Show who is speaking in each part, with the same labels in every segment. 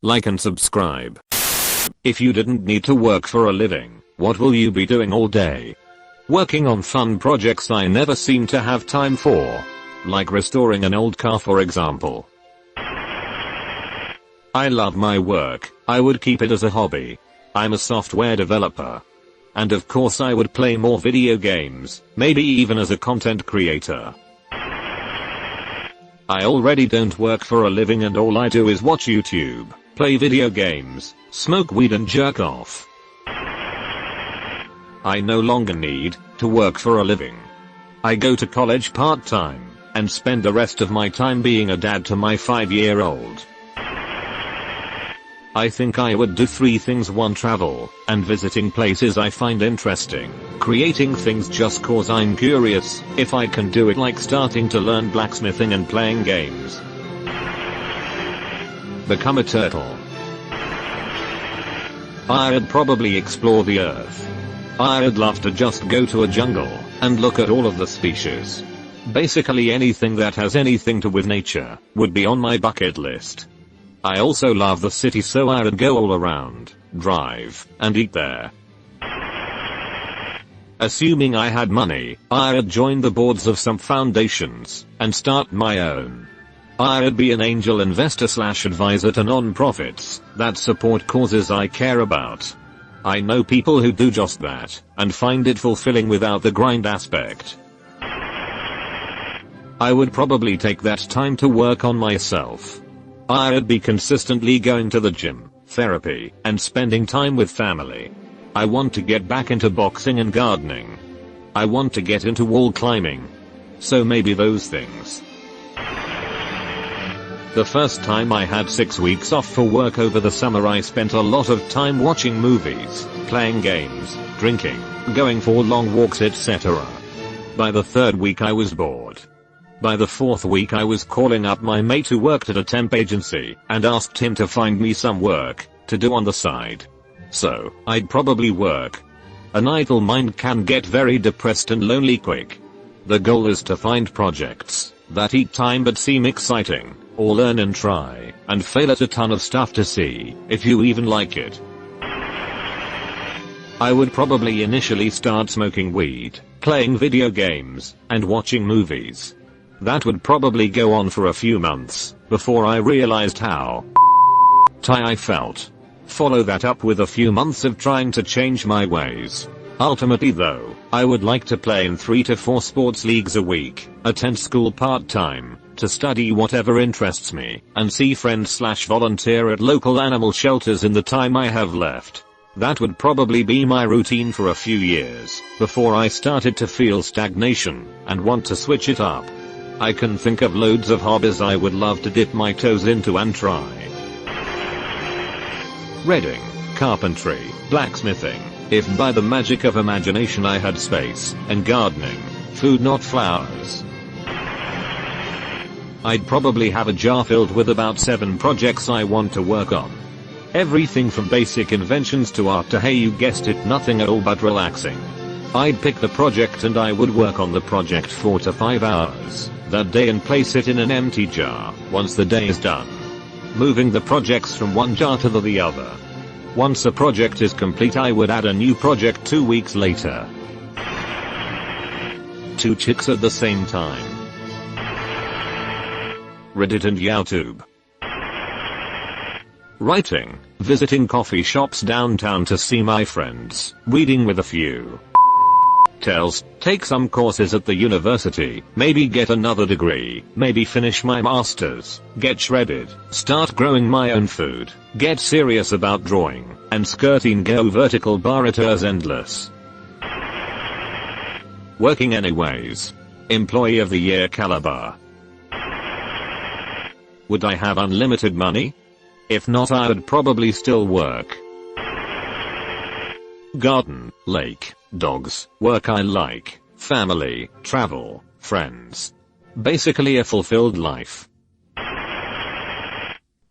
Speaker 1: like and subscribe. If you didn't need to work for a living, what will you be doing all day? Working on fun projects I never seem to have time for. Like restoring an old car, for example. I love my work. I would keep it as a hobby. I'm a software developer. And of course I would play more video games, maybe even as a content creator. I already don't work for a living and all I do is watch YouTube, play video games, smoke weed and jerk off. I no longer need to work for a living. I go to college part-time and spend the rest of my time being a dad to my 5-year-old. I think I would do 3 things: 1. Travel and visiting places I find interesting, creating things just cause I'm curious, if I can do it, like starting to learn blacksmithing and playing games. Become a turtle. I'd probably explore the earth. I'd love to just go to a jungle and look at all of the species. Basically anything that has anything to with nature would be on my bucket list. I also love the city, so I'd go all around, drive, and eat there. Assuming I had money, I'd join the boards of some foundations and start my own. I'd be an angel investor / advisor to non-profits that support causes I care about. I know people who do just that and find it fulfilling without the grind aspect. I would probably take that time to work on myself. I'd be consistently going to the gym, therapy, and spending time with family. I want to get back into boxing and gardening. I want to get into wall climbing. So maybe those things. The first time I had 6 weeks off for work over the summer, I spent a lot of time watching movies, playing games, drinking, going for long walks, etc. By the 3rd week I was bored. By the 4th week I was calling up my mate who worked at a temp agency and asked him to find me some work to do on the side. So, I'd probably work. An idle mind can get very depressed and lonely quick. The goal is to find projects that eat time but seem exciting, or learn and try and fail at a ton of stuff to see if you even like it. I would probably initially start smoking weed, playing video games, and watching movies. That would probably go on for a few months before I realized how I felt. Follow that up with a few months of trying to change my ways. Ultimately though, I would like to play in 3 to 4 sports leagues a week, attend school part-time, to study whatever interests me, and see friends / volunteer at local animal shelters in the time I have left. That would probably be my routine for a few years before I started to feel stagnation and want to switch it up. I can think of loads of hobbies I would love to dip my toes into and try. Reading, carpentry, blacksmithing, if by the magic of imagination I had space, and gardening, food not flowers. I'd probably have a jar filled with about 7 projects I want to work on. Everything from basic inventions to art to, hey you guessed it, nothing at all but relaxing. I'd pick the project and I would work on the project 4 to 5 hours that day and place it in an empty jar once the day is done. Moving the projects from one jar to the other. Once a project is complete I would add a new project 2 weeks later. 2 chicks at the same time. Reddit and YouTube. Writing, visiting coffee shops downtown to see my friends, reading with a few tells, take some courses at the university, maybe get another degree, maybe finish my masters, get shredded, start growing my own food, get serious about drawing, and skirting go vertical bar it is endless. Working anyways. Employee of the year caliber. Would I have unlimited money? If not, I would probably still work. Garden, lake, dogs, work I like, family, travel, friends. Basically a fulfilled life.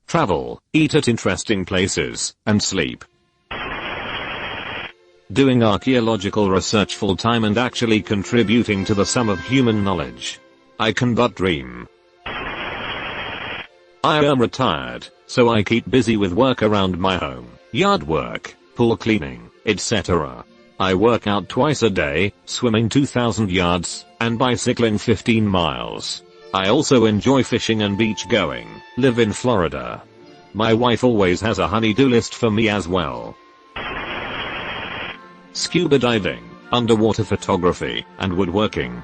Speaker 1: Travel, eat at interesting places, and sleep. Doing archaeological research full time and actually contributing to the sum of human knowledge. I can but dream. I am retired, so I keep busy with work around my home, yard work, pool cleaning, etc. I work out twice a day, swimming 2,000 yards, and bicycling 15 miles. I also enjoy fishing and beach going, live in Florida. My wife always has a honey-do list for me as well. Scuba diving, underwater photography, and woodworking.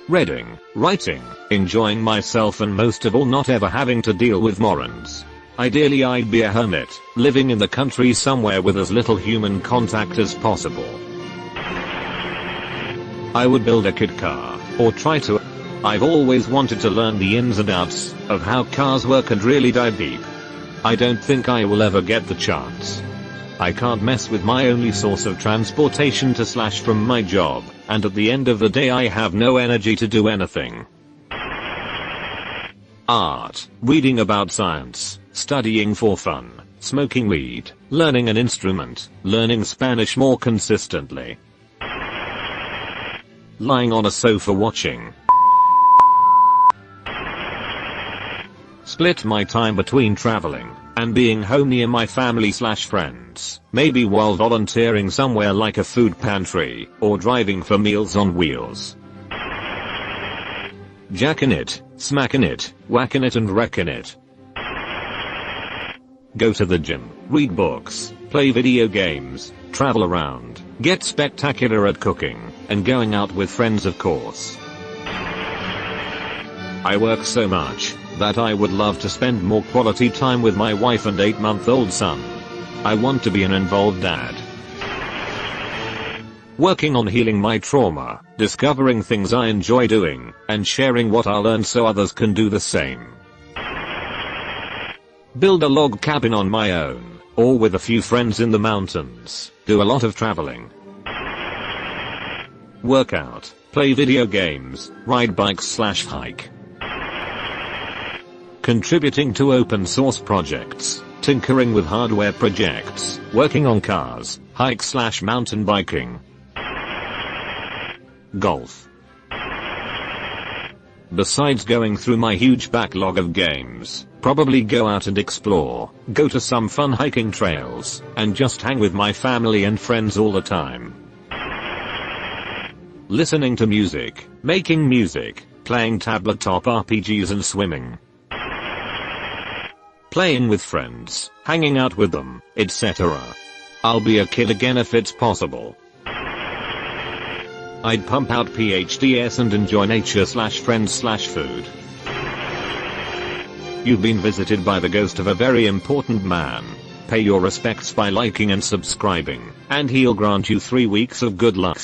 Speaker 1: Reading, writing, enjoying myself, and most of all not ever having to deal with morons. Ideally I'd be a hermit, living in the country somewhere with as little human contact as possible. I would build a kid car, or try to. I've always wanted to learn the ins and outs of how cars work and really dive deep. I don't think I will ever get the chance. I can't mess with my only source of transportation to slash from my job, and at the end of the day I have no energy to do anything. Art, reading about science, studying for fun, smoking weed, learning an instrument, learning Spanish more consistently. Lying on a sofa watching. Split my time between traveling and being home near my family/friends, maybe while volunteering somewhere like a food pantry, or driving for Meals on Wheels. Jacking it, smacking it, whacking it and wrecking it. Go to the gym, read books, play video games, travel around, get spectacular at cooking, and going out with friends of course. I work so much that I would love to spend more quality time with my wife and 8-month-old son. I want to be an involved dad. Working on healing my trauma, discovering things I enjoy doing, and sharing what I learned so others can do the same. Build a log cabin on my own, or with a few friends in the mountains, do a lot of traveling. Work out, play video games, ride bikes/hike. Contributing to open source projects, tinkering with hardware projects, working on cars, hike/mountain biking. Golf. Besides going through my huge backlog of games, probably go out and explore, go to some fun hiking trails, and just hang with my family and friends all the time. Listening to music, making music, playing tabletop RPGs and swimming. Playing with friends, hanging out with them, etc. I'll be a kid again if it's possible. I'd pump out PhDs and enjoy nature/friends/food. You've been visited by the ghost of a very important man. Pay your respects by liking and subscribing, and he'll grant you 3 weeks of good luck.